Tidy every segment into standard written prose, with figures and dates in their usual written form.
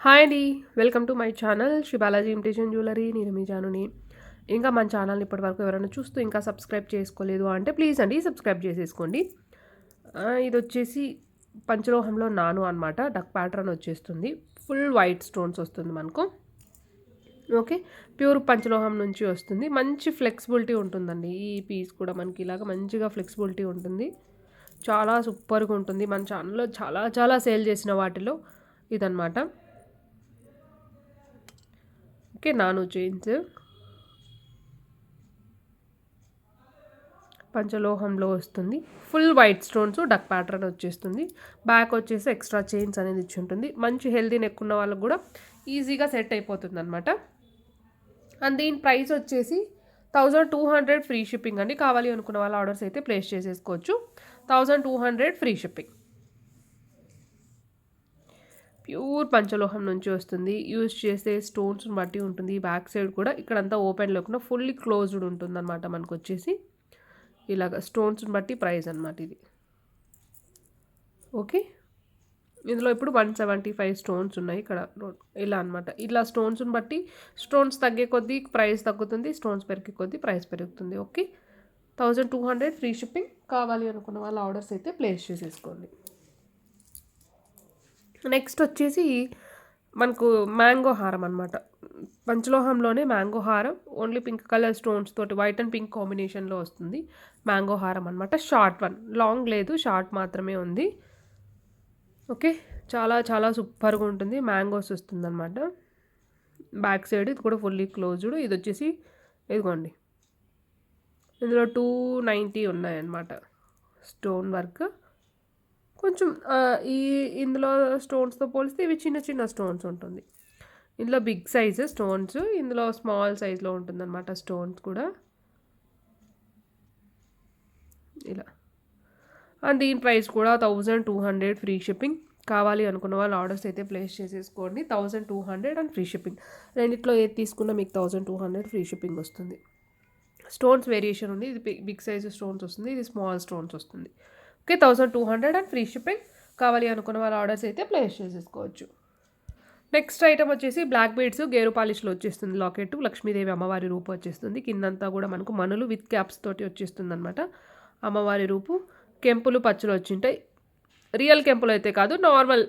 Hi అండి. Welcome to my channel Sri Balaji imitation jewellery. నేను మీ జానుని. ఇంకా మన ఛానల్ని ఇప్పటివరకు ఎవరైనా చూస్తూ ఇంకా సబ్స్క్రైబ్ చేసుకోలేదు అంటే ప్లీజ్ అండి సబ్స్క్రైబ్ చేసేసుకోండి. ఇది వచ్చేసి పంచలోహంలో నాను అనమాట. డక్ ప్యాటర్న్ వచ్చేస్తుంది. ఫుల్ వైట్ స్టోన్స్ వస్తుంది మనకు. ఓకే, ప్యూర్ పంచలోహం నుంచి వస్తుంది. మంచి ఫ్లెక్సిబిలిటీ ఉంటుందండి. ఈ పీస్ కూడా మనకి ఇలాగ మంచిగా ఫ్లెక్సిబిలిటీ ఉంటుంది. చాలా సూపర్గా ఉంటుంది. మన ఛానల్లో చాలా చాలా సేల్ చేసిన వాటిలో ఇదనమాట. ఓకే, నాను చైన్స్ పంచలోహంలో వస్తుంది. Full white stones duck pattern వచ్చేస్తుంది. బ్యాక్ వచ్చేసి ఎక్స్ట్రా చైన్స్ అనేది ఇచ్చి ఉంటుంది. మంచి హెల్దీ నెక్ ఉన్న వాళ్ళకు కూడా ఈజీగా సెట్ అయిపోతుంది అనమాట. అండ్ దీని ప్రైస్ వచ్చేసి 1200 ఫ్రీ షిప్పింగ్ అండి. కావాలి అనుకున్న వాళ్ళ ఆర్డర్స్ అయితే ప్లేస్ చేసేసుకోవచ్చు. 1200 ఫ్రీ షిప్పింగ్. ప్యూర్ పంచలోహం నుంచి వస్తుంది. యూజ్ చేసే స్టోన్స్ని బట్టి ఉంటుంది. బ్యాక్ సైడ్ కూడా ఇక్కడంతా ఓపెన్ లేకుండా ఫుల్లీ క్లోజ్డ్ ఉంటుంది అనమాట. మనకు వచ్చేసి ఇలాగ స్టోన్స్ని బట్టి ప్రైస్ అనమాట ఇది. ఓకే, ఇందులో ఇప్పుడు 175 స్టోన్స్ ఉన్నాయి ఇక్కడ. ఇలా అనమాట. ఇలా స్టోన్స్ని బట్టి స్టోన్స్ తగ్గే కొద్దీ ప్రైస్ తగ్గుతుంది, స్టోన్స్ పెరిగే కొద్దీ ప్రైస్ పెరుగుతుంది. Okay, 1200 free shipping. కావాలి అనుకున్న వాళ్ళ ఆర్డర్స్ అయితే ప్లేస్ చేసేసుకోండి. నెక్స్ట్ వచ్చేసి మనకు మ్యాంగో హారం అనమాట. పంచలోహంలోనే మ్యాంగో హారం. ఓన్లీ పింక్ కలర్ స్టోన్స్ తోటి వైట్ అండ్ పింక్ కాంబినేషన్లో వస్తుంది. మ్యాంగో హారం అనమాట. షార్ట్ వన్, లాంగ్ లేదు, షార్ట్ మాత్రమే ఉంది. ఓకే, చాలా చాలా సూపర్గా ఉంటుంది. మ్యాంగోస్ వస్తుంది అనమాట. బ్యాక్ సైడ్ ఇది కూడా ఫుల్లీ క్లోజ్డ్. ఇది వచ్చేసి ఇదిగోండి, ఇందులో 290 ఉన్నాయన్నమాట స్టోన్ వర్క్. కొంచెం ఇందులో స్టోన్స్తో పోలిస్తే ఇవి చిన్న చిన్న స్టోన్స్ ఉంటుంది. ఇందులో బిగ్ సైజ్ స్టోన్స్, ఇందులో స్మాల్ సైజ్లో ఉంటుందన్నమాట స్టోన్స్ కూడా ఇలా. అండ్ దీని ప్రైస్ కూడా 1200 ఫ్రీ షిప్పింగ్. కావాలి అనుకున్న వాళ్ళు ఆర్డర్స్ అయితే ప్లేస్ చేసేసుకోండి. 1200 అండ్ ఫ్రీ షిప్పింగ్. రెండిట్లో ఏది తీసుకున్నా మీకు 1200 ఫ్రీ షిప్పింగ్ వస్తుంది. స్టోన్స్ వేరియేషన్ ఉంది. ఇది బిగ్ సైజ్ స్టోన్స్ వస్తుంది, ఇది స్మాల్ స్టోన్స్ వస్తుంది. Okay, 1200 and free shipping. కావాలి అనుకున్న వాళ్ళ ఆర్డర్స్ అయితే ప్లేస్ చేసేసుకోవచ్చు. నెక్స్ట్ ఐటమ్ వచ్చేసి బ్లాక్ బీడ్స్ గేరు పాలిష్లో వచ్చేస్తుంది. లాకెట్ లక్ష్మీదేవి అమ్మవారి రూపు వచ్చేస్తుంది. కిందంతా కూడా మనకు మనులు విత్ క్యాప్స్ తోటి వచ్చేస్తుంది అనమాట. అమ్మవారి రూపు. కెంపులు పచ్చులు వచ్చింటాయి. రియల్ కెంపులు అయితే కాదు, నార్మల్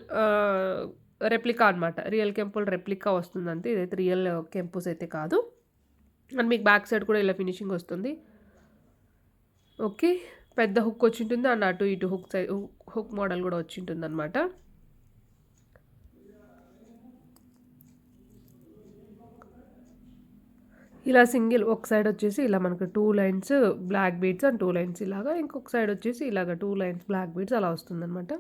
రెప్లికా అనమాట. రియల్ కెంపుల్ రెప్లికా వస్తుంది అంతే. ఇదైతే రియల్ కెంపుస్ అయితే కాదు. అండ్ మీకు బ్యాక్ సైడ్ కూడా ఇలా ఫినిషింగ్ వస్తుంది. ఓకే, పెద్ద హుక్ వచ్చి ఉంటుంది. అండ్ అటు ఇటు హుక్ మోడల్ కూడా వచ్చి ఉంటుంది అనమాట. ఇలా సింగిల్ ఒక సైడ్ వచ్చేసి ఇలా మనకు 2 lines black beads and 2 lines ఇలాగా, ఇంకొక సైడ్ వచ్చేసి ఇలాగ 2 లైన్స్ బ్లాక్ బీడ్స్ అలా వస్తుందన్నమాట.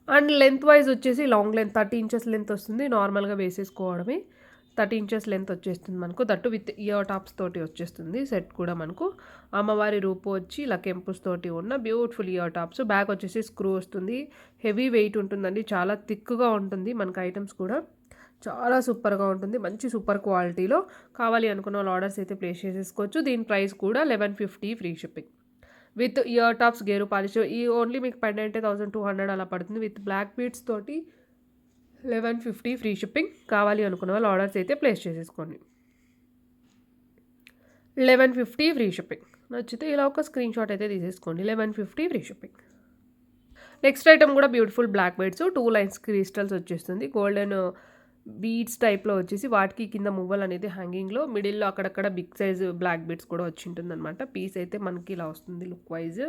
అండ్ లెంత్ వైజ్ వచ్చేసి లాంగ్ లెంత్ 30 ఇంచెస్ లెంత్ వస్తుంది. నార్మల్గా వేసేసుకోవడమే. 30 ఇంచెస్ లెంత్ వచ్చేస్తుంది మనకు. దట్టు విత్ ఇయర్ టాప్స్ తోటి వచ్చేస్తుంది సెట్ కూడా మనకు. అమ్మవారి రూపు వచ్చి ఇలా కెంపుస్ తోటి ఉన్న బ్యూటిఫుల్ ఇయర్ టాప్స్. బ్యాక్ వచ్చేసి స్క్రూ వస్తుంది. హెవీ వెయిట్ ఉంటుందండి. చాలా థిక్గా ఉంటుంది మనకు. ఐటమ్స్ కూడా చాలా సూపర్గా ఉంటుంది. మంచి సూపర్ క్వాలిటీలో. కావాలి అనుకున్న వాళ్ళు ఆర్డర్స్ అయితే ప్లేస్ చేసేసుకోవచ్చు. దీని ప్రైస్ కూడా 1150 free shipping. With ear tops gear polish. ఈ ఓన్లీ మీకు పెండెంటే 1200 అలా పడుతుంది. విత్ బ్లాక్ బీడ్స్ తోటి 1150 ఫ్రీ షిప్పింగ్. కావాలి అనుకున్న వాళ్ళు ఆర్డర్స్ అయితే ప్లేస్ చేసేసుకోండి. 1150 ఫ్రీ షిప్పింగ్. నచ్చితే ఇలా ఒక స్క్రీన్ షాట్ అయితే తీసేసుకోండి. 1150 ఫ్రీ షిప్పింగ్. నెక్స్ట్ ఐటమ్ కూడా beautiful black beads 2 lines crystals వచ్చేస్తుంది. గోల్డెన్ బీడ్స్ టైప్లో వచ్చేసి వాటికి కింద మువ్వలు అనేది హ్యాంగింగ్లో, మిడిల్లో అక్కడక్కడ బిగ్ సైజ్ బ్లాక్ బీడ్స్ కూడా వచ్చి ఉంటుంది అనమాట. పీస్ అయితే మనకి ఇలా వస్తుంది లుక్ వైజ్.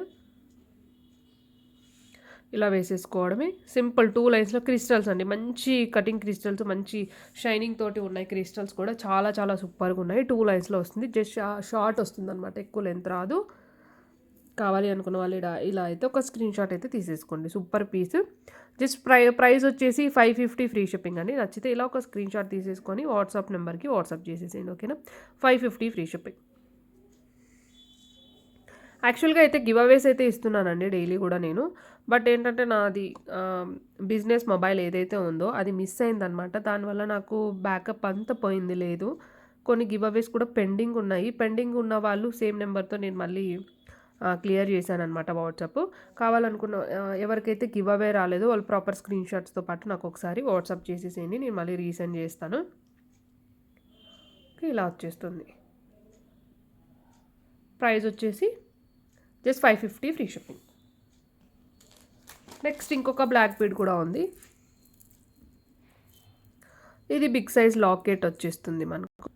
ఇలా వేసేసుకోవడమే. సింపుల్ 2 లైన్స్లో క్రిస్టల్స్ అండి. మంచి కటింగ్ క్రిస్టల్స్, మంచి షైనింగ్ తోటి ఉన్నాయి. క్రిస్టల్స్ కూడా చాలా చాలా సూపర్గా ఉన్నాయి. 2 లైన్స్లో వస్తుంది. జస్ట్ షార్ట్ వస్తుంది అనమాట, ఎక్కువ లెంత్ రాదు. కావాలి అనుకున్న వాళ్ళు ఇలా అయితే ఒక స్క్రీన్ షాట్ అయితే తీసేసుకోండి. Super piece. జస్ట్ ప్రైస్ వచ్చేసి 550 ఫ్రీ షిప్పింగ్ అండి. నచ్చితే ఇలా ఒక స్క్రీన్ షాట్ తీసేసుకొని వాట్సాప్ నెంబర్కి వాట్సాప్ చేసేసేయండి. ఓకేనా, 550 ఫ్రీ షిప్పింగ్. యాక్చువల్గా అయితే గివ్ అవేస్ అయితే ఇస్తున్నానండి డైలీ కూడా నేను. బట్ ఏంటంటే నాది బిజినెస్ మొబైల్ ఏదైతే ఉందో అది మిస్ అయిందనమాట. దానివల్ల నాకు బ్యాకప్ అంతా పోయింది లేదు. కొన్ని గివ్ అవేస్ కూడా పెండింగ్ ఉన్నాయి. పెండింగ్ ఉన్న వాళ్ళు సేమ్ నెంబర్తో నేను మళ్ళీ క్లియర్ చేశానమాట వాట్సాప్. కావాలనుకున్న ఎవరికైతే గివ్ అవే రాలేదో వాళ్ళు ప్రాపర్ స్క్రీన్ షాట్స్తో పాటు నాకు ఒకసారి వాట్సాప్ చేసేసేయండి, నేను మళ్ళీ రీసెండ్ చేస్తాను. ఇలా వచ్చేస్తుంది. ప్రైస్ వచ్చేసి జస్ట్ 550 ఫ్రీ షిప్పింగ్. నెక్స్ట్ ఇంకొక బ్లాక్ బీడ్ కూడా ఉంది. ఇది బిగ్ సైజ్ లాకెట్ వచ్చేస్తుంది మనకు.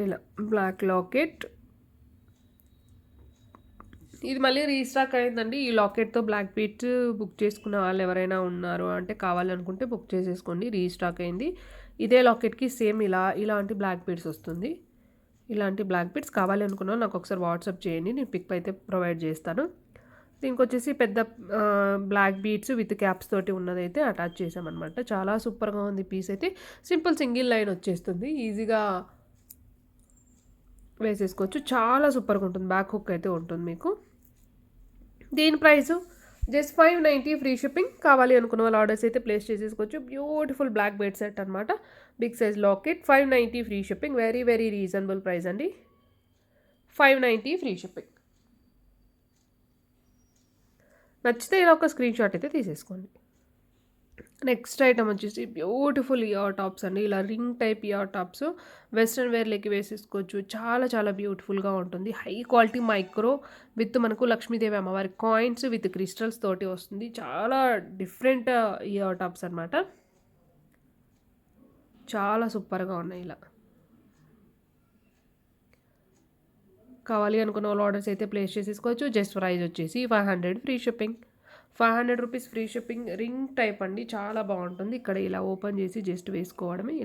ఇలా బ్లాక్ లాకెట్, ఇది మళ్ళీ రీస్టాక్ అయిందండి. ఈ లాకెట్తో బ్లాక్ బీడ్స్ బుక్ చేసుకున్న వాళ్ళు ఎవరైనా ఉన్నారు అంటే కావాలనుకుంటే బుక్ చేసేసుకోండి, రీస్టాక్ అయింది. ఇదే లాకెట్కి సేమ్ ఇలాంటి బ్లాక్ బీడ్స్ వస్తుంది. ఇలాంటి బ్లాక్ బీడ్స్ కావాలి అనుకున్నా నాకు ఒకసారి వాట్సాప్ చేయండి, నేను పిక్ అయితే ప్రొవైడ్ చేస్తాను. దీనికి వచ్చేసి పెద్ద బ్లాక్ బీడ్స్ విత్ క్యాప్స్ తోటి ఉన్నదైతే అటాచ్ చేసామన్నమాట. చాలా సూపర్గా ఉంది పీస్ అయితే. సింపుల్ సింగిల్ లైన్ వచ్చేస్తుంది, ఈజీగా వేసేసుకోవచ్చు. చాలా సూపర్గా ఉంటుంది. బ్యాక్ హుక్ అయితే ఉంటుంది మీకు. దీని ప్రైస్ జస్ట్ 590 ఫ్రీ షిప్పింగ్. కావాలి అనుకున్న వాళ్ళు ఆర్డర్స్ అయితే ప్లేస్ చేసేసుకోవచ్చు. బ్యూటిఫుల్ బ్లాక్ బెడ్ సెట్ అనమాట, big size locket, 590 free shipping. Very very reasonable price అండి, 590 ఫ్రీ షిప్పింగ్. నచ్చితే ఇలా ఒక స్క్రీన్ షాట్ అయితే తీసేసుకోండి. నెక్స్ట్ ఐటమ్ వచ్చేసి బ్యూటిఫుల్ ఇయర్ టాప్స్ అండి. ఇలా ring type ear tops western వేర్లోకి వేసేసుకోవచ్చు. చాలా చాలా బ్యూటిఫుల్గా ఉంటుంది. హై క్వాలిటీ మైక్రో విత్ మనకు లక్ష్మీదేవి అమ్మవారి కాయిన్స్ విత్ క్రిస్టల్స్ తోటి వస్తుంది. చాలా డిఫరెంట్ ఇయర్ టాప్స్ అనమాట. చాలా సూపర్గా ఉన్నాయి. ఇలా కావాలి అనుకున్న వాళ్ళు ఆర్డర్స్ అయితే ప్లేస్ చేసేసుకోవచ్చు. జస్ట్ ప్రైస్ వచ్చేసి 500 free shipping. 500 rupees free shipping. Ring type అండి, చాలా బాగుంటుంది. ఇక్కడ ఇలా ఓపెన్ చేసి జస్ట్ వేసుకోవడమే.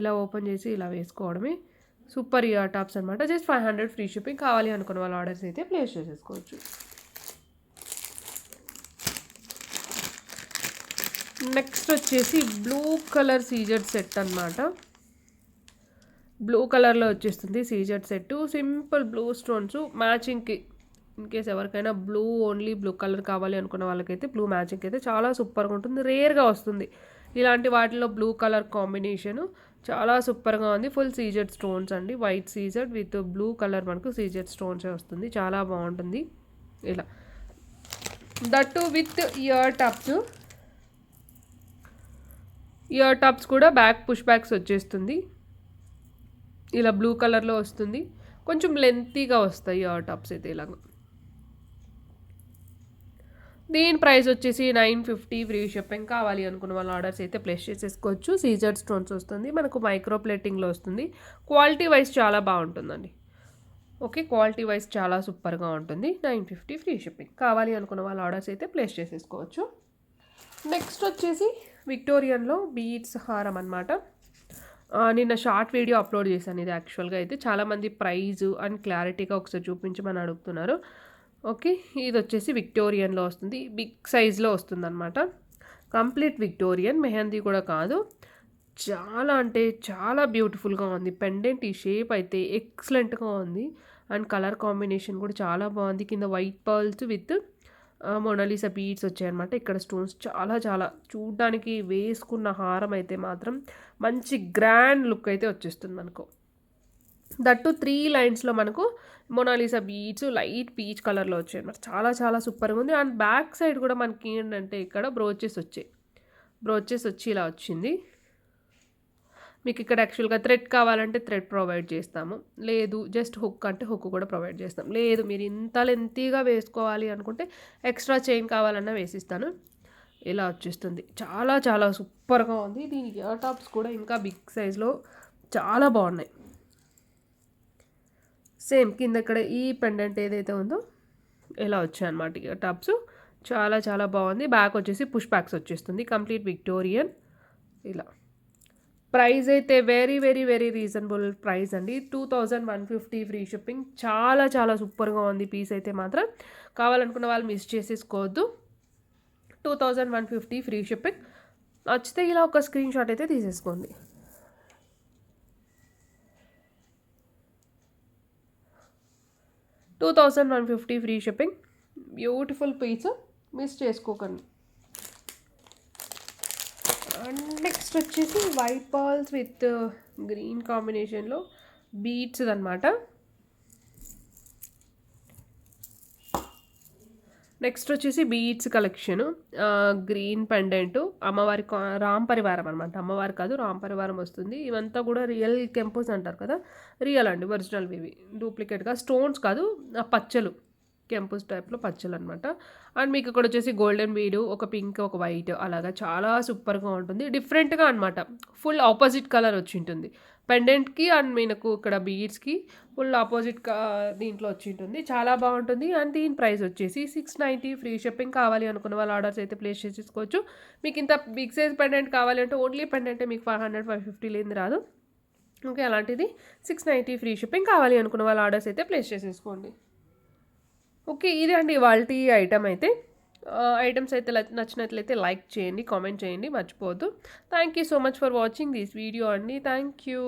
ఇలా ఓపెన్ చేసి ఇలా వేసుకోవడమే. సూపర్ ఇయర్ టాప్స్ అనమాట. Just 500 free shipping. కావాలి అనుకున్న వాళ్ళ ఆర్డర్స్ అయితే ప్లేస్ చేసేసుకోవచ్చు. నెక్స్ట్ వచ్చేసి బ్లూ కలర్ సీజెడ్ సెట్ అనమాట. బ్లూ కలర్లో వచ్చేస్తుంది CZ set. Simple blue stones మ్యాచింగ్కి. ఇన్ కేస్ ఎవరికైనా ఓన్లీ బ్లూ కలర్ కావాలి అనుకున్న వాళ్ళకైతే బ్లూ మ్యాచింగ్ అయితే చాలా సూపర్గా ఉంటుంది. రేర్గా వస్తుంది ఇలాంటి వాటిలో బ్లూ కలర్ కాంబినేషను. చాలా సూపర్గా ఉంది. ఫుల్ సీజెడ్ స్టోన్స్ అండి, white CZ with blue colour మనకు సీజెడ్ స్టోన్స్ వస్తుంది. చాలా బాగుంటుంది. ఇలా that with ear tops. Ear tops కూడా బ్యాక్ పుష్ బ్యాక్స్ వచ్చేస్తుంది. ఇలా బ్లూ కలర్లో వస్తుంది. కొంచెం లెంతీగా వస్తాయి ఇయర్ టాప్స్ అయితే ఇలాగ. దీని ప్రైస్ వచ్చేసి 950 ఫ్రీ షిప్పింగ్. కావాలి అనుకున్న వాళ్ళ ఆర్డర్స్ అయితే ప్లేస్ చేసేసుకోవచ్చు. సీజర్ స్టోన్స్ వస్తుంది మనకు, మైక్రో ప్లేటింగ్లో వస్తుంది. క్వాలిటీ వైజ్ చాలా బాగుంటుందండి. ఓకే, క్వాలిటీ వైజ్ చాలా సూపర్గా ఉంటుంది. 950 ఫ్రీ షిప్పింగ్. కావాలి అనుకున్న వాళ్ళ ఆర్డర్స్ అయితే ప్లేస్ చేసేసుకోవచ్చు. నెక్స్ట్ వచ్చేసి విక్టోరియన్లో బీడ్స్ హారం అనమాట. నిన్న షార్ట్ వీడియో అప్లోడ్ చేశాను. ఇది యాక్చువల్గా అయితే చాలామంది ప్రైజ్ అండ్ క్లారిటీగా ఒకసారి చూపించమని అడుగుతున్నారు. ఓకే, ఇది వచ్చేసి విక్టోరియన్లో వస్తుంది. బిగ్ సైజ్లో వస్తుంది అనమాట. కంప్లీట్ విక్టోరియన్, మెహందీ కూడా కాదు. చాలా అంటే చాలా బ్యూటిఫుల్గా ఉంది. పెండెంట్ ఈ షేప్ అయితే ఎక్సలెంట్గా ఉంది. అండ్ కలర్ కాంబినేషన్ కూడా చాలా బాగుంది. కింద white pearls with Mona Lisa beads వచ్చాయన్నమాట. ఇక్కడ స్టోన్స్ చాలా చాలా చూడ్డానికి, వేసుకున్న హారం అయితే మాత్రం మంచి గ్రాండ్ లుక్ అయితే వచ్చేస్తుంది మనకు. దట్టు 3 లైన్స్లో మనకు మొనాలిసా బీడ్స్ లైట్ పీచ్ కలర్లో వచ్చాయి అన్నమాట. చాలా చాలా సూపర్గా ఉంది. అండ్ బ్యాక్ సైడ్ కూడా మనకి ఏంటంటే ఇక్కడ బ్రోచెస్ వచ్చి ఇలా వచ్చింది. మీకు ఇక్కడ యాక్చువల్గా థ్రెడ్ కావాలంటే థ్రెడ్ ప్రొవైడ్ చేస్తాము, లేదు జస్ట్ హుక్ అంటే హుక్ కూడా ప్రొవైడ్ చేస్తాం. లేదు మీరు ఇంత లెంతీగా వేసుకోవాలి అనుకుంటే ఎక్స్ట్రా చైన్ కావాలన్నా వేసిస్తాను. ఇలా వచ్చేస్తుంది. చాలా చాలా సూపర్గా ఉంది. దీని ఇయర్ టాప్స్ కూడా ఇంకా బిగ్ సైజ్లో చాలా బాగున్నాయి. సేమ్ కింద ఇక్కడ ఈ పెండెంట్ ఏదైతే ఉందో ఇలా వచ్చాయన్నమాట ఇయర్ టాప్స్. చాలా చాలా బాగుంది. బ్యాక్ వచ్చేసి పుష్ బ్యాక్స్ వచ్చేస్తుంది. Complete Victorian. ఇలా ప్రైస్ అయితే very very very reasonable price అండి. 2150 ఫ్రీ షిప్పింగ్. చాలా చాలా సూపర్గా ఉంది పీస్ అయితే మాత్రం. కావాలనుకున్న వాళ్ళు మిస్ చేసేసుకోవద్దు. 2150 free shipping. నచ్చితే ఇలా ఒక స్క్రీన్ షాట్ అయితే తీసేసుకోండి. $2150 free shipping. Beautiful piece, miss చేసుకోకండి. అండ్ నెక్స్ట్ వచ్చేసి వైట్ పర్ల్స్ విత్ గ్రీన్ కాంబినేషన్లో బీడ్స్ అనమాట. నెక్స్ట్ వచ్చేసి బీడ్స్ కలెక్షను. గ్రీన్ పెండెంట్ అమ్మవారి రామ్ పరివారం అనమాట. అమ్మవారు కాదు, రామ్ పరివారం వస్తుంది. ఇవంతా కూడా రియల్ కెంపుస్ అంటారు కదా, రియల్ అండి, ఒరిజినల్ ఇవి. డూప్లికేట్గా స్టోన్స్ కాదు, పచ్చలు, కెంపుస్ టైప్లో పచ్చలు అనమాట. అండ్ మీకు ఇక్కడ వచ్చేసి గోల్డెన్ బీడు, ఒక పింక్, ఒక వైట్, అలాగా చాలా సూపర్గా ఉంటుంది. డిఫరెంట్గా అనమాట, ఫుల్ ఆపోజిట్ కలర్ వచ్చి ఉంటుంది పెండెంట్కి. అండ్ మీకు ఇక్కడ బీడ్స్కి ఫుల్ ఆపోజిట్ దీంట్లో వచ్చి ఉంటుంది. చాలా బాగుంటుంది. అండ్ దీని ప్రైస్ వచ్చేసి 690, ఫ్రీ షిప్పింగ్. కావాలి అనుకున్న వాళ్ళు ఆర్డర్స్ అయితే ప్లేస్ చేసేసుకోవచ్చు. మీకు ఇంత బిగ్ సైజ్ పెండెంట్ కావాలి అంటే ఓన్లీ పెండెంటే మీకు 500, 550 లేని రాదు. ఓకే, అలాంటిది 690, ఫ్రీ షిప్పింగ్. కావాలి అనుకున్న వాళ్ళు ఆర్డర్స్ అయితే ప్లేస్ చేసేసుకోండి. ఓకే, ఇదే అండి ఇవాల్టి ఐటమ్ అయితే. ఐటమ్స్ అయితే నచ్చినట్లయితే లైక్ చేయండి, కామెంట్ చేయండి, మర్చిపోవద్దు. Thank you so much for watching this video అండి. Thank you.